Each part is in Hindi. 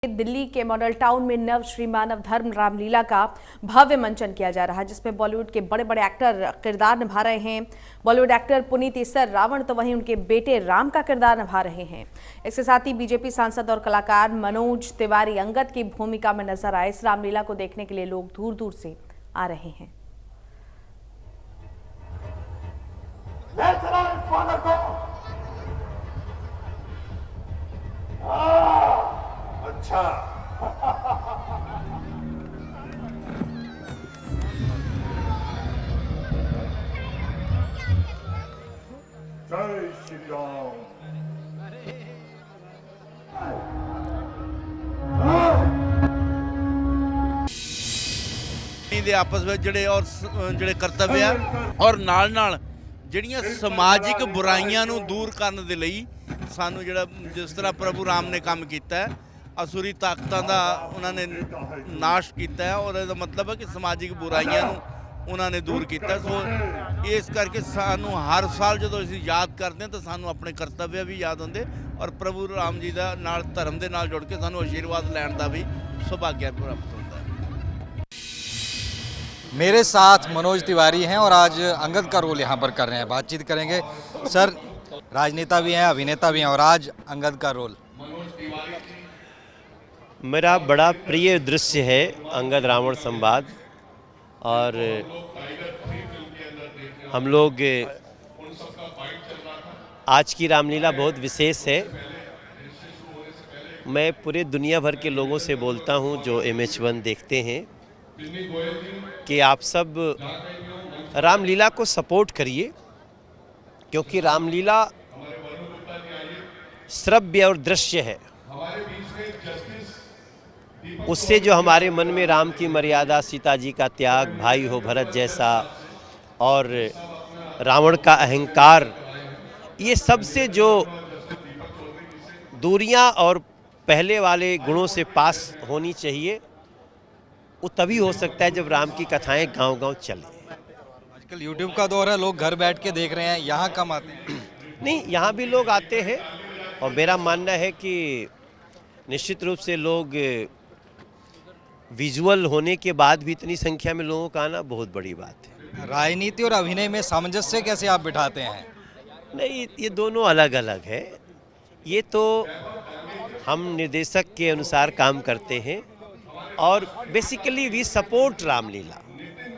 दिल्ली के मॉडल टाउन में नव श्री मानव धर्म रामलीला का भव्य मंचन किया जा रहा है, जिसमें बॉलीवुड के बड़े बड़े एक्टर किरदार निभा रहे हैं। बॉलीवुड एक्टर पुनीत इस्सर रावण तो वहीं उनके बेटे राम का किरदार निभा रहे हैं। इसके साथ ही बीजेपी सांसद और कलाकार मनोज तिवारी अंगद की भूमिका में नजर आए। इस रामलीला को देखने के लिए लोग दूर दूर से आ रहे हैं। अच्छा जय श्री राम। ਦੇ ਆਪਸ ਵਿੱਚ ਜਿਹੜੇ ਕਰਤੱਵ ਆ ਔਰ ਨਾਲ ਜਿਹੜੀਆਂ ਸਮਾਜਿਕ ਬੁਰਾਈਆਂ ਨੂੰ ਦੂਰ ਕਰਨ ਦੇ ਲਈ ਸਾਨੂੰ ਜਿਹੜਾ ਜਿਸ ਤਰ੍ਹਾਂ ਪ੍ਰਭੂ ਰਾਮ ਨੇ ਕੰਮ ਕੀਤਾ असुरी ताकतां दा उन्होंने नाश किया और इसका मतलब है कि समाजिक बुराइयां उन्होंने दूर किया। सो इस करके सानू हर साल जो असीं याद करते हैं तो सानू अपने कर्तव्य भी याद आते और प्रभु राम जी का नाल धर्म के नाल जुड़ के सानू आशीर्वाद लैण का भी सौभाग्य प्राप्त होता है। मेरे साथ मनोज तिवारी हैं और आज अंगद का रोल यहाँ पर कर रहे हैं। बातचीत करेंगे। सर, राजनेता भी हैं, अभिनेता भी हैं और आज अंगद का रोल। मेरा बड़ा प्रिय दृश्य है अंगद रावण संवाद और हम लोग आज की रामलीला बहुत विशेष है। मैं पूरे दुनिया भर के लोगों से बोलता हूं जो MH1 देखते हैं कि आप सब रामलीला को सपोर्ट करिए, क्योंकि रामलीला श्रव्य और दृश्य है। उससे जो हमारे मन में राम की मर्यादा, सीता जी का त्याग, भाई हो भरत जैसा और रावण का अहंकार, ये सबसे जो दूरियां और पहले वाले गुणों से पास होनी चाहिए, वो तभी हो सकता है जब राम की कथाएं गांव-गांव चलें। आजकल YouTube का दौर है, लोग घर बैठ के देख रहे हैं, यहाँ कम आते हैं? नहीं, यहाँ भी लोग आते हैं और मेरा मानना है कि निश्चित रूप से लोग विजुअल होने के बाद भी इतनी संख्या में लोगों का आना बहुत बड़ी बात है। राजनीति और अभिनय में सामंजस्य कैसे आप बिठाते हैं? नहीं, ये दोनों अलग अलग है। ये तो हम निर्देशक के अनुसार काम करते हैं और basically we support Ramlila.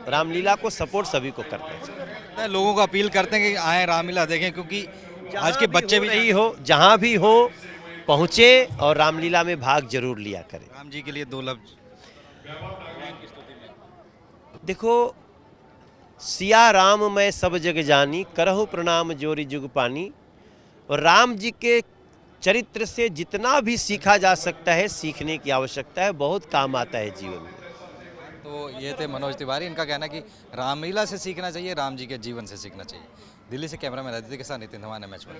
Ramlila को सपोर्ट सभी को करना चाहिए। लोगों को अपील करते हैं कि आए रामलीला देखें, क्योंकि आज के बच्चे भी नहीं हो, जहाँ भी हो पहुँचे और रामलीला में भाग जरूर लिया करें। राम जी के लिए दो लफ्ज। देखो, सिया राम मैं सब जग जानी, करहु प्रणाम जोरी जुग पानी। और राम जी के चरित्र से जितना भी सीखा जा सकता है, सीखने की आवश्यकता है, बहुत काम आता है जीवन में। तो ये थे मनोज तिवारी। इनका कहना कि रामलीला से सीखना चाहिए, राम जी के जीवन से सीखना चाहिए। दिल्ली से कैमरामैन आदित्य के साथ नितिन धमान, MH1।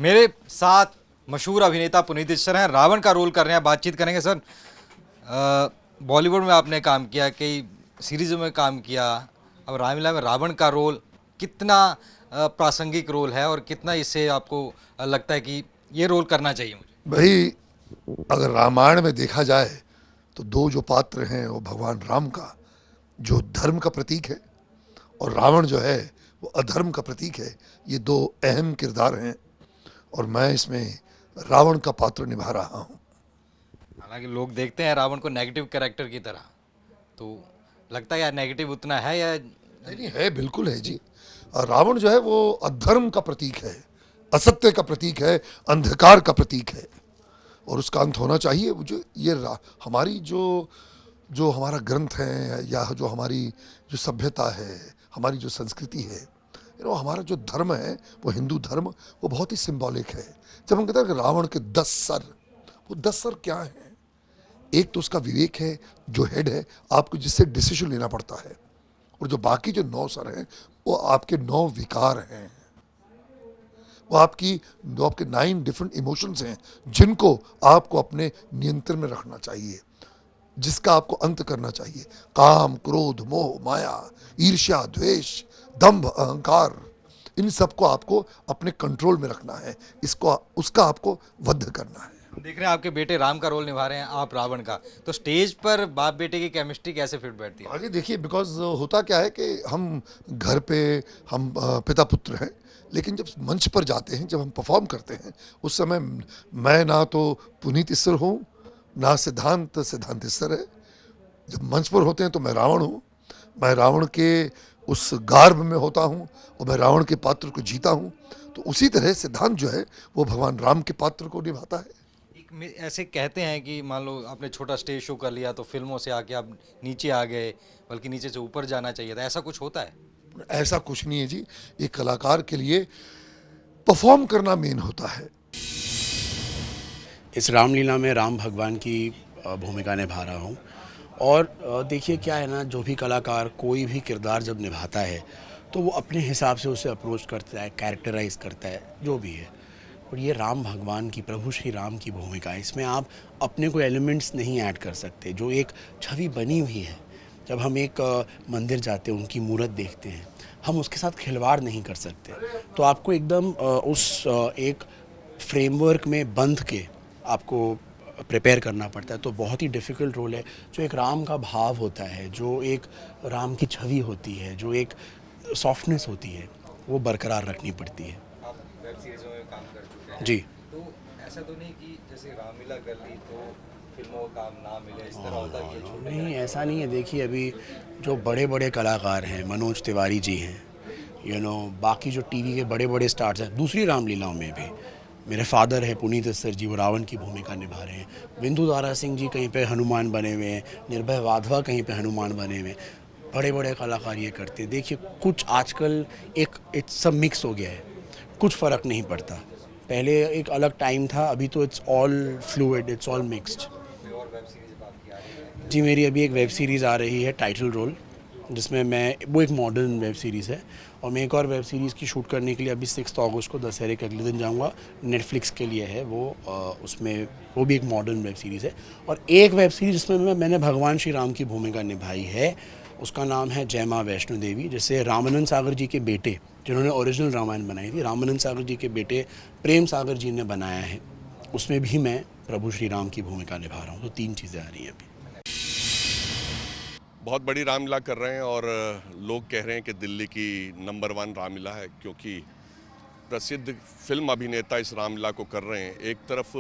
मेरे साथ मशहूर अभिनेता पुनीत इस्सर हैं, रावण का रोल कर रहे हैं। बातचीत करेंगे। सर, बॉलीवुड में आपने काम किया, कई सीरीज़ों में काम किया, अब रामलीला में रावण का रोल कितना प्रासंगिक रोल है और कितना इससे आपको लगता है कि ये रोल करना चाहिए मुझे? भाई, अगर रामायण में देखा जाए तो दो जो पात्र हैं वो भगवान राम का जो धर्म का प्रतीक है और रावण जो है वो अधर्म का प्रतीक है। ये दो अहम किरदार हैं और मैं इसमें रावण का पात्र निभा रहा हूँ। हालांकि लोग देखते हैं रावण को नेगेटिव कैरेक्टर की तरह, तो लगता है यार नेगेटिव उतना है या नहीं? है, बिल्कुल है जी। रावण जो है वो अधर्म का प्रतीक है, असत्य का प्रतीक है, अंधकार का प्रतीक है और उसका अंत होना चाहिए। जो ये हमारी जो हमारा ग्रंथ है या जो हमारी जो सभ्यता है, हमारी जो संस्कृति है, हमारा जो धर्म है वो हिंदू धर्म, वो बहुत ही सिंबॉलिक है। जब हम कहते हैं कि रावण के 10 सर, वो 10 सर क्या हैं? एक तो उसका विवेक है, जो हेड है, आपको जिससे डिसीजन लेना पड़ता है, और जो बाकी जो 9 सर हैं वो आपके 9 विकार हैं, वो आपके 9 डिफरेंट इमोशंस हैं जिनको आपको अपने नियंत्रण में रखना चाहिए, जिसका आपको अंत करना चाहिए। काम, क्रोध, मोह, माया, ईर्ष्या, द्वेष, दंभ, अहंकार, इन सबको आपको अपने कंट्रोल में रखना है, उसका आपको वध करना है। देख रहे हैं आपके बेटे राम का रोल निभा रहे हैं, आप रावण का, तो स्टेज पर बाप बेटे की केमिस्ट्री कैसे फिट बैठती है? आगे देखिए, बिकॉज होता क्या है कि हम घर पे हम पिता पुत्र हैं, लेकिन जब मंच पर जाते हैं, जब हम परफॉर्म करते हैं, उस समय मैं ना तो पुनीत इस्सर हूँ, ना सिद्धांत इस्सर है। जब मंच पर होते हैं तो मैं रावण हूँ, मैं रावण के उस गार्ब में होता हूँ और मैं रावण के पात्र को जीता हूँ। तो उसी तरह सिद्धांत जो है वो भगवान राम के पात्र को निभाता है। ऐसे कहते हैं कि मान लो आपने छोटा स्टेज शो कर लिया तो फिल्मों से आके आप नीचे आ गए, बल्कि नीचे से ऊपर जाना चाहिए था, ऐसा कुछ होता है? ऐसा कुछ नहीं है जी, एक कलाकार के लिए परफॉर्म करना मेन होता है। इस रामलीला में राम भगवान की भूमिका निभा रहा हूँ। और देखिए क्या है ना, जो भी कलाकार कोई भी किरदार जब निभाता है तो वो अपने हिसाब से उसे अप्रोच करता है, कैरेक्टराइज करता है, जो भी है। और ये राम भगवान की, प्रभु श्री राम की भूमिका है। इसमें आप अपने कोई एलिमेंट्स नहीं ऐड कर सकते। जो एक छवि बनी हुई है, जब हम एक मंदिर जाते हैं, उनकी मूर्त देखते हैं, हम उसके साथ खिलवाड़ नहीं कर सकते। तो आपको एकदम एक फ्रेमवर्क में बंध के आपको प्रिपेयर करना पड़ता है। तो बहुत ही डिफ़िकल्ट रोल है। जो एक राम का भाव होता है, जो एक राम की छवि होती है, जो एक सॉफ्टनेस होती है, वो बरकरार रखनी पड़ती है। आप वेब सीरीजों में काम कर चुके हैं जी। तो ऐसा तो नहीं कि जैसे रामलीला कर ली तो फिल्मों का काम ना मिले, इस तरह होता कि ये छोटे? नहीं, ऐसा नहीं है। देखिए अभी जो बड़े बड़े कलाकार हैं, मनोज तिवारी जी हैं, बाकी जो टीवी के बड़े बड़े स्टार्स हैं, दूसरी रामलीलाओं में भी मेरे फादर है पुनीत इस्सर जी, वो रावण की भूमिका निभा रहे हैं। बिंदु दारा सिंह जी कहीं पे हनुमान बने हुए हैं, निर्भय वाधवा कहीं पे हनुमान बने हुए हैं। बड़े बड़े कलाकार ये करते हैं। देखिए कुछ आजकल एक इट्स सब मिक्स हो गया है, कुछ फ़र्क नहीं पड़ता। पहले एक अलग टाइम था, अभी तो it's all fluid, it's all mixed. और वेब सीरीज आपकी आ रही है? जी, मेरी अभी एक वेब सीरीज़ आ रही है, टाइटल रोल, जिसमें वो एक मॉडर्न वेब सीरीज़ है। और मैं एक और वेब सीरीज़ की शूट करने के लिए अभी 6 अगस्त को दशहरे के अगले दिन जाऊंगा। नेटफ्लिक्स के लिए है वो, उसमें वो भी एक मॉडर्न वेब सीरीज़ है। और एक वेब सीरीज़ जिसमें मैंने भगवान श्री राम की भूमिका निभाई है, उसका नाम है जय माँ वैष्णो देवी, जिसे रामानंद सागर जी के बेटे, जिन्होंने ओरिजिनल रामायण बनाई थी, रामानंद सागर जी के बेटे प्रेम सागर जी ने बनाया है। उसमें भी मैं प्रभु श्री राम की भूमिका निभा रहा हूँ। तो 3 चीज़ें आ रही हैं अभी। बहुत बड़ी रामलीला कर रहे हैं और लोग कह रहे हैं कि दिल्ली की नंबर 1 रामलीला है, क्योंकि प्रसिद्ध फिल्म अभिनेता इस रामलीला को कर रहे हैं। एक तरफ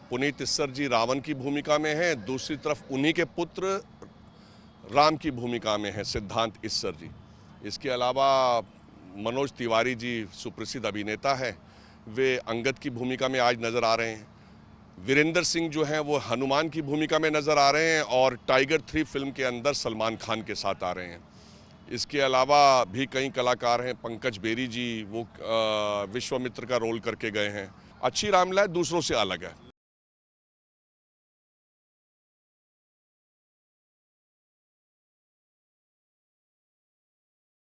पुनीत इस्सर जी रावण की भूमिका में हैं, दूसरी तरफ उन्हीं के पुत्र राम की भूमिका में है सिद्धांत इस्सर जी। इसके अलावा मनोज तिवारी जी सुप्रसिद्ध अभिनेता हैं, वे अंगद की भूमिका में आज नज़र आ रहे हैं। वीरेंद्र सिंह जो हैं वो हनुमान की भूमिका में नज़र आ रहे हैं और टाइगर 3 फिल्म के अंदर सलमान खान के साथ आ रहे हैं। इसके अलावा भी कई कलाकार हैं, पंकज बेरी जी वो विश्वामित्र का रोल करके गए हैं। अच्छी रामलीला दूसरों से अलग है।